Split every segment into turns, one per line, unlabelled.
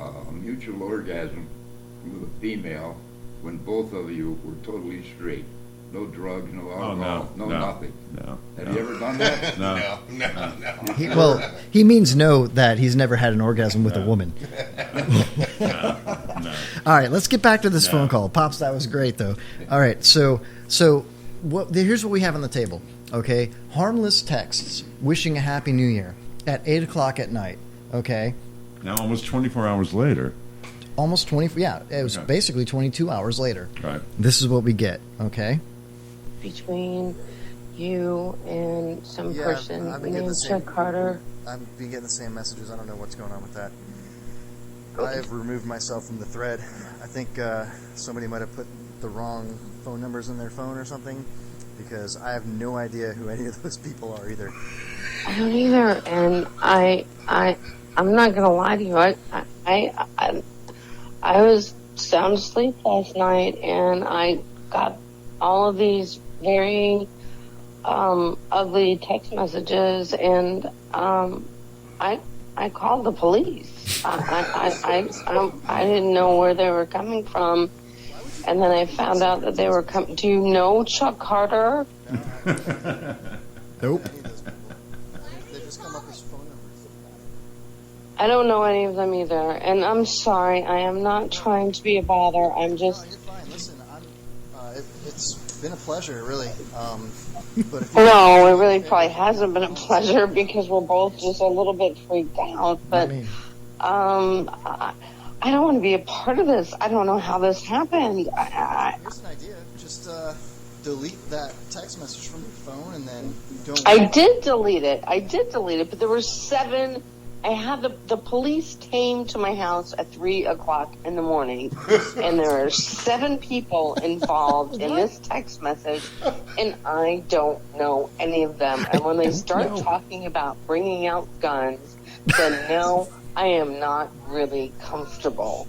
a mutual orgasm with a female when both of you were totally straight? No drugs, no alcohol, no nothing.
No.
Have you ever done that?
No.
He means no that he's never had an orgasm with a woman.
No.
All right, let's get back to this phone call. Pops, that was great, though. All right, so here's what we have on the table, okay? Harmless texts wishing a Happy New Year at 8 o'clock at night, okay?
Now almost 24 hours later.
Almost 20, yeah, it was basically 22 hours later.
Right.
This is what we get, okay?
Between you and some person named Chuck Carter.
I've been getting the same messages. I don't know what's going on with that. I have removed myself from the thread. I think somebody might have put the wrong phone numbers in their phone or something, because I have no idea who any of those people are either.
I don't either, and I'm not gonna lie to you. I was sound asleep last night, and I got all of these very ugly text messages, and I called the police. I didn't know where they were coming from, and then I found out that they were coming. Do you know Chuck Carter?
Nope.
They just come up as phone numbers.
I don't know any of them either, and I'm sorry. I am not trying to be a bother. I'm just.
No, you're fine. Listen, it's been a pleasure, really. But if
No, it really probably hasn't been a pleasure because we're both just a little bit freaked out. But I don't want to be a part of this. I don't know how this happened.
here's an idea: just delete that text message from your phone, and then don't.
I did delete it, but there were 7. I had the police came to my house at 3 o'clock in the morning, and there are 7 people involved in this text message, and I don't know any of them. And when they start talking about bringing out guns, then no, I am not really comfortable.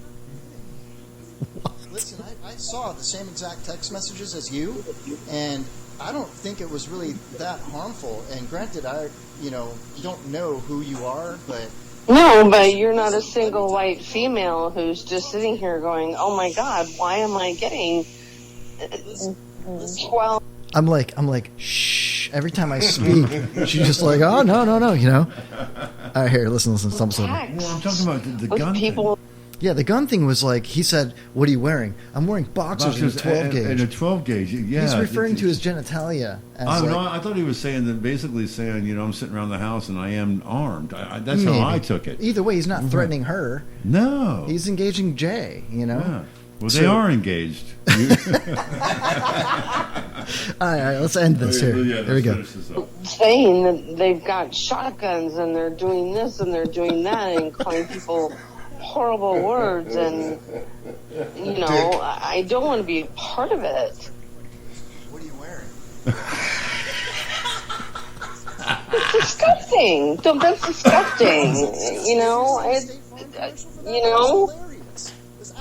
Listen, I saw the same exact text messages as you, and I don't think it was really that harmful. And granted, you don't know who you are, but...
No, but you're not a single white female who's just sitting here going, oh my God, why am I getting 12?
I'm like, shh. Every time I speak, she's just like, oh, no, you know. All right, here, listen.
Well, I'm talking about the gun
people.
thing.
Yeah, the gun thing was like, he said, what are you wearing? I'm wearing boxers and a 12 gauge.
And a 12 gauge, yeah.
He's referring to his genitalia. As
no, I thought he was saying that, basically saying, I'm sitting around the house and I am armed. That's how I took it.
Either way, he's not threatening her.
No.
He's engaging Jay,
Yeah. Well, they are engaged.
All right, let's end this here.
Yeah,
Here we go.
Saying that they've got shotguns and they're doing this and they're doing that and calling people horrible words, and I don't want to be a part of it.
What are you wearing?
It's disgusting. That's disgusting.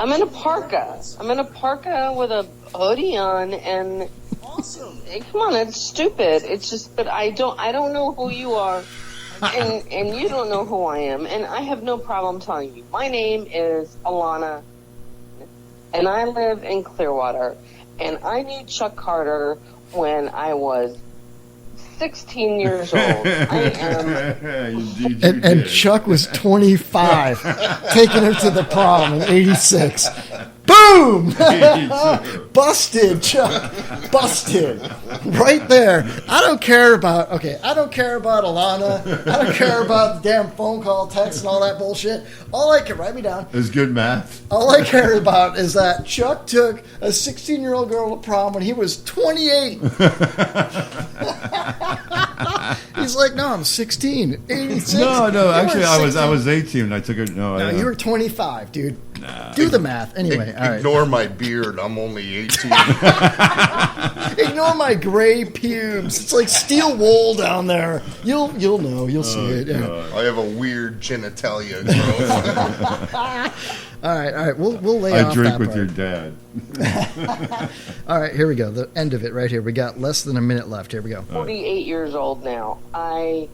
I'm in a parka. With a hoodie on, and
Awesome.
come on, it's stupid. It's just, but I don't know who you are. And you don't know who I am, and I have no problem telling you. My name is Alana, and I live in Clearwater, and I knew Chuck Carter when I was 16 years old. I am.
And Chuck was 25, taking her to the prom in '86. Boom! Busted, Chuck. Busted. Right there. I don't care about Alana. I don't care about the damn phone call, text, and all that bullshit. All I can, write me down.
It's good math.
All I care about is that Chuck took a 16-year-old girl to prom when he was 28. He's like, no, I'm 16. 86.
No, actually, I was 18 when I took it.
No, you were 25, dude.
Nah.
Do the math. Anyway, all right.
Ignore my beard. I'm only 18.
Ignore my gray pubes. It's like steel wool down there. You'll know. You'll see it. Yeah.
I have a weird genitalia growth.
All right. We'll lay off
I drink
that
with
part.
your dad.
All right, here we go. The end of it right here. We got less than a minute left. Here we go.
48 years old now. I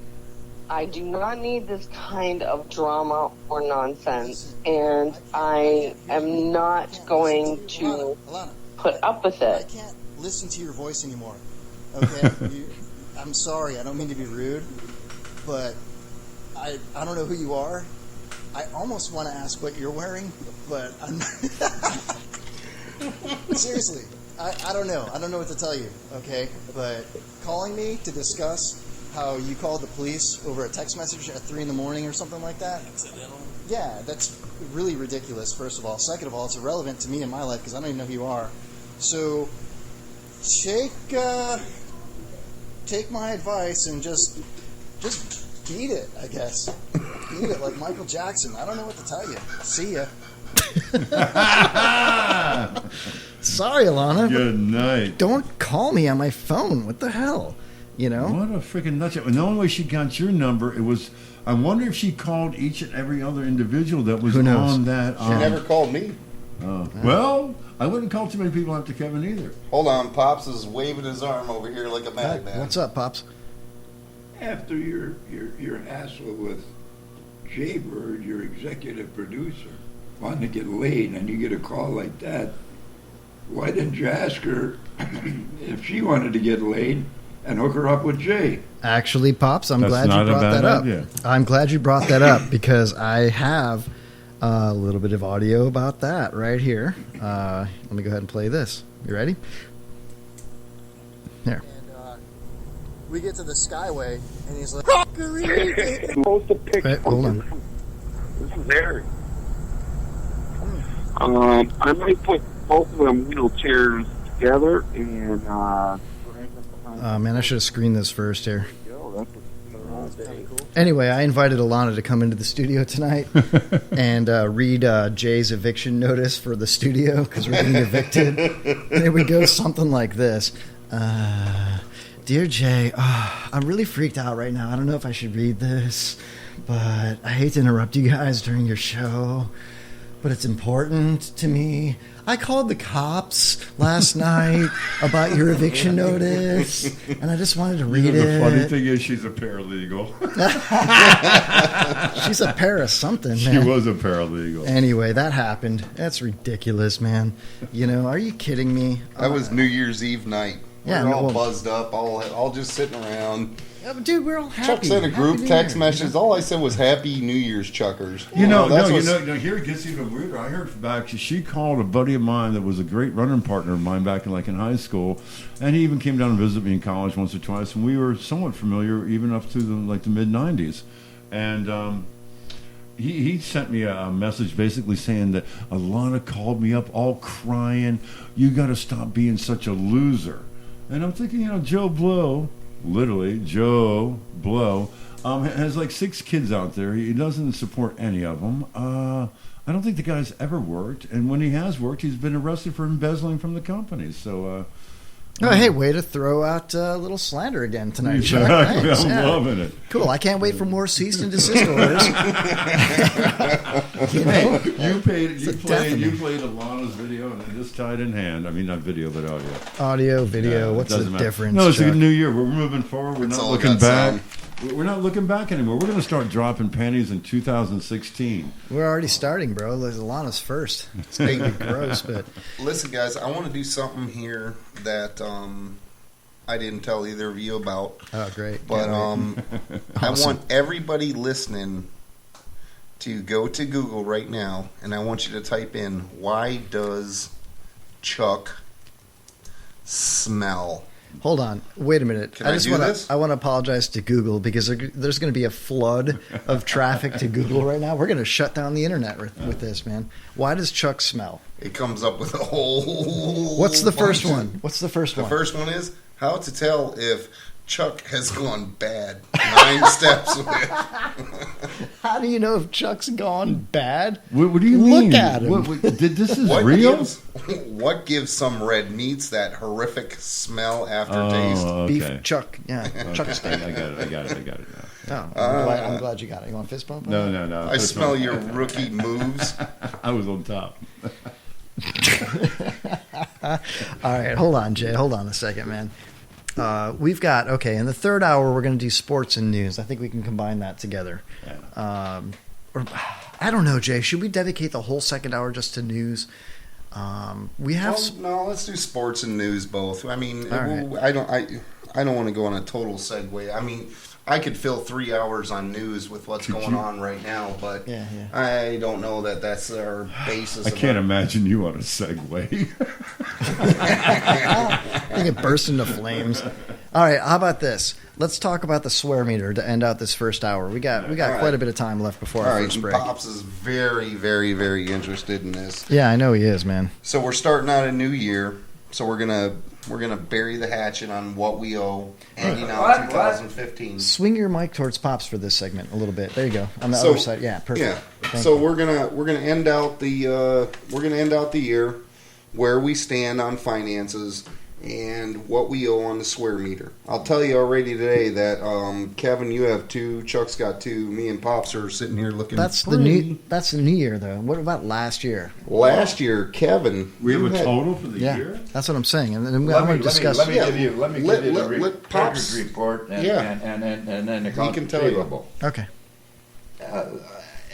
I do not need this kind of drama or nonsense, and I am not going to
Alana,
put up with
I
it.
can't listen to your voice anymore. Okay? I'm sorry. I don't mean to be rude, but I don't know who you are. I almost want to ask what you're wearing, but I'm seriously. I don't know. I don't know what to tell you. Okay, but calling me to discuss how you called the police over a text message at 3 a.m. or something like that. Accidental. Yeah, that's really ridiculous. First of all, second of all, it's irrelevant to me in my life because I don't even know who you are. So take my advice and just beat it, I guess. Beat it like Michael Jackson. I don't know what to tell you. See ya.
Sorry, Alana.
Good night.
Don't call me on my phone. What the hell? You know?
What a freaking nutshell. And the only way she got your number, it was, I wonder if she called each and every other individual that was
Who knows?
on that.
She never called me.
Well, I wouldn't call too many people after Kevin either.
Hold on, Pops is waving his arm over here like a madman.
What's up, Pops?
After your hassle with Jaybird, your executive producer, wanting to get laid, and you get a call like that, why didn't you ask her if she wanted to get laid and hook her up with Jay?
Actually, Pops, I'm
That's
glad
not
you
a
brought
bad
that up.
idea.
I'm glad you brought that up because I have a little bit of audio about that right here. Let me go ahead and play this. You ready? There.
And we get to the Skyway, and he's like,
Post a picture.
Wait, hold on.
This is Eric. I might put both of them wheelchairs together and
Man, I should have screened this first here.
that's day.
Anyway, I invited Alana to come into the studio tonight and read Jay's eviction notice for the studio because we're getting evicted. And it would go something like this. Dear Jay, I'm really freaked out right now. I don't know if I should read this, but I hate to interrupt you guys during your show, but it's important to me. I called the cops last night about your eviction notice, and I just wanted to read
The
it.
funny thing is she's a paralegal.
She's a pair of something,
She
man.
was a paralegal.
Anyway, that happened. That's ridiculous, man. You know, are you kidding me?
That was New Year's Eve night.
Yeah,
We're all
well-
buzzed up, all just sitting around.
Dude, we're all happy.
Chuck sent a
Happy
group
New
text
Year,
message. All I said was Happy New Year's, Chuckers.
You know,
that's what's-
here it gets even weirder. I heard back, she called a buddy of mine that was a great running partner of mine back in high school, and he even came down and visited me in college once or twice, and we were somewhat familiar even up to the mid-'90s. And he sent me a message basically saying that Alana called me up all crying, you got to stop being such a loser. And I'm thinking, Joe Blow, literally Joe Blow, has like 6 kids out there. He doesn't support any of them. I don't think the guy's ever worked, and when he has worked, he's been arrested for embezzling from the company. So,
Oh, hey, way to throw out a little slander again tonight, Chuck.
exactly.
Thanks,
I'm
yeah.
loving it.
Cool. I can't wait for more cease and desist orders. You know?
Hey, you
definite.
played Alana's video, and it just tied in hand. I mean, not video, but audio.
Audio, video.
Yeah,
What's
doesn't
the
matter.
difference?
No, it's a
Chuck?
new year. We're moving forward. We're
It's
not
all
looking
got
back.
sound.
We're not looking back anymore. We're going to start dropping panties in 2016.
We're already starting, bro. Alana's first. It's going to be gross, but
Listen, guys, I want to do something here that I didn't tell either of you about.
oh, great.
But
Can't wait.
I
Awesome.
want everybody listening to go to Google right now, and I want you to type in, why does Chuck smell?
Hold on. Wait a minute.
Can I do
want
this?
to. I want to apologize to Google because there's going to be a flood of traffic to Google right now. We're going to shut down the internet with this, man. Why does Chuck smell?
It comes up with a whole
What's the first
bunch.
one? What's the first
The
one?
first one is how to tell if Chuck has gone bad. 9 steps with.
How do you know if Chuck's gone bad?
What do you
Look
mean?
at him.
This is real?
What gives some red meats that horrific smell aftertaste?
Oh, okay.
Beef Chuck. Yeah, Chuck
I
steak.
got it now.
Oh, I'm glad you got it. You want a fist bump?
No.
I smell your rookie moves.
I was on top.
All right, hold on, Jay. Hold on a second, man. we've got, okay, in the third hour, we're going to do sports and news. I think we can combine that together. Or, I don't know, Jay. Should we dedicate the whole second hour just to news? We have.
No, let's do sports and news both. I mean,
All right.
I don't want to go on a total segue. I mean, I could fill 3 hours on news with what's going on right now, but
Yeah.
I don't know that that's our basis.
I can't imagine you on a Segway.
I think it burst into flames. All right, how about this? Let's talk about the swear meter to end out this first hour. We got quite a bit of time left before
All
our
right,
first break.
Pops is very, very, very interested in this.
Yeah, I know he is, man.
So we're starting out a new year. So we're gonna bury the hatchet on what we owe, ending out 2015.
Swing your mic towards Pops for this segment a little bit. There you go. On the
So-
other side. Yeah, perfect.
Yeah.
Thank
So
you.
we're gonna end out the year where we stand on finances and what we owe on the swear meter. I'll tell you already today that Kevin, you have 2, Chuck's got 2, me and Pops are sitting here looking.
That's the new year though. What about last year?
Last year, Kevin,
We have
you
a
had-
total for the
Yeah,
year?
that's what I'm saying. And then I'm going to discuss.
Let me
Yeah,
give you
let-
the
let
recorder's
Pops-
report and,
Yeah.
and then the
He
accounts
can tell you.
receivable.
Okay.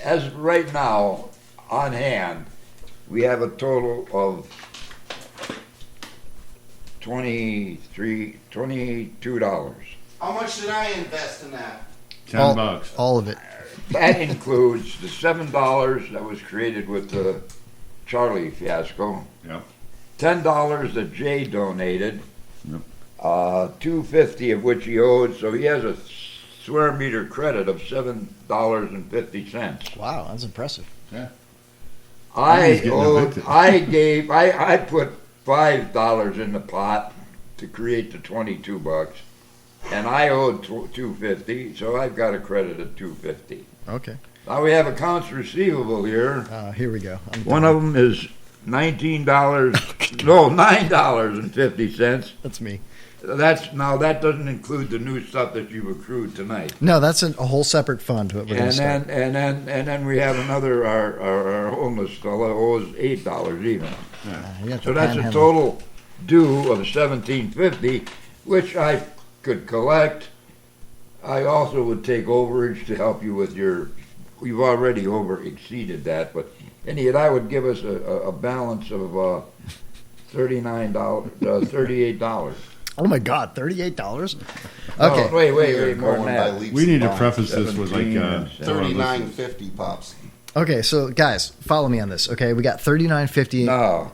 As right now, on hand, we have a total of $22.
How much did I invest in that?
$10.
All of it.
That includes the $7 that was created with the Charlie fiasco,
Yep.
$10 that Jay donated,
Yep.
$2.50 of which he owed, so he has a swear meter credit of $7.50.
Wow, that's impressive.
He's getting evicted.
I put $5 in the pot to create the $22, and I owed $2.50, so I've got a credit of $2.50.
Okay.
Now we have accounts receivable here.
Here we go.
One of them is $9.50.
That's me.
That doesn't include the new stuff that you've accrued tonight.
No, that's a whole separate fund. What we're going to start.
And then we have another. Our homeless fellow owes $8 even.
You got
So
the
that's a
panhandle.
total due of $17.50, which I could collect. I also would take overage to help you with your. We've already exceeded that, but anyhow, that would give us a balance of $38.
Oh my God, $38.
No,
Okay.
wait,
We are
more than
going by
that.
leaps
We need
and
to
bounds.
preface this with like
39.50, Pops.
Okay, so guys, follow me on this. Okay, we got 39.50.
No,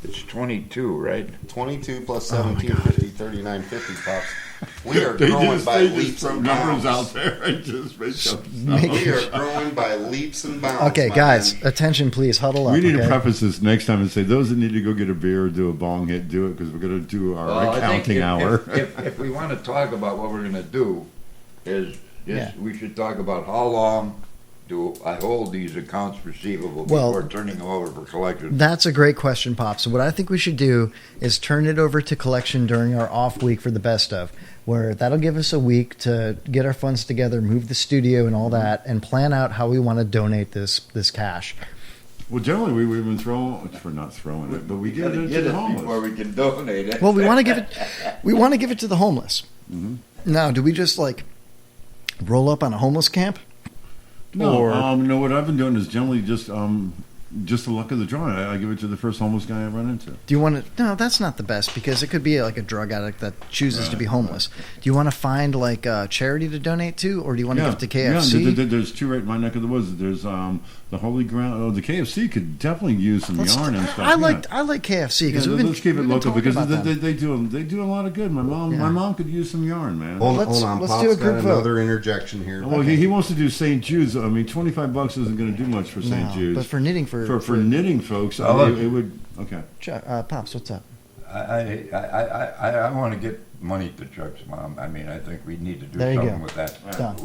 it's 22, right?
22 plus 17.50, 39.50. Pops. We are
They
growing
just,
by
they
leaps
just throw
and
numbers
bounds.
out there and just make up
We are growing by leaps and bounds.
Okay,
my
guys,
man.
attention, please. Huddle up.
We need
okay?
to preface this next time and say those that need to go get a beer or do a bong hit, do it because we're going to do our
Well, I think
accounting hour.
If we want to talk about what we're going to do, we should talk about how long do I hold these accounts receivable
Well-
before turning them over for collection.
That's a great question, Pop. So what I think we should do is turn it over to collection during our off week for the best of, where that'll give us a week to get our funds together, move the studio and all that, and plan out how we want to donate this cash.
Well, generally we've been not throwing it, but we give it to
Get
the
it
homeless.
before we can donate it.
Well, we want to give it to the homeless.
Mhm.
Now, do we just like roll up on a homeless camp?
No,
Or-
no. What I've been doing is generally just the luck of the draw. I give it to the first homeless guy I run into.
Do you want to? No, that's not the best because it could be like a drug addict that chooses to be homeless. Do you want to find like a charity to donate to, or do you want to give to KFC?
Yeah, there's two right in my neck of the woods. There's the Holy Ground. Oh, the KFC could definitely use some yarn and stuff.
I like KFC because
let's keep it local because
they
they do a lot of good. My mom could use some yarn, man.
Hold
Let's
on,
do
Pop's
a
got
group vote.
another interjection here.
Well, he wants to do St. Jude's. I mean, $25 isn't going to do much for St.
No,
Jude's.
but for knitting for
knitting folks,
look.
it would. Okay.
Pops, what's up?
I want to get money to Chuck's mom. I mean, I think we need to do
There you
something
go.
with that.
Done.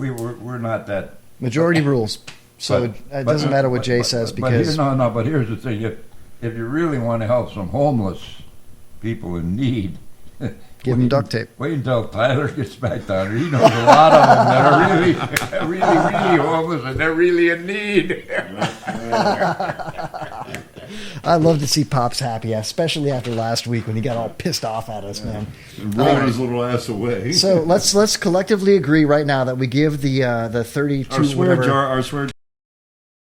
We're not that.
Majority rules. So
But-
it
but-
doesn't matter what
but-
Jay
but-
says
but
because
but here's the thing: if you really want to help some homeless people in need,
give them duct tape.
wait until Tyler gets back down here. He knows a lot of them that are really homeless and they're really in need.
I love to see Pops happy, especially after last week when he got all pissed off at us, man.
Rolling his little ass away.
So let's collectively agree right now that we give the 32
our swear
whatever.
jar, our swear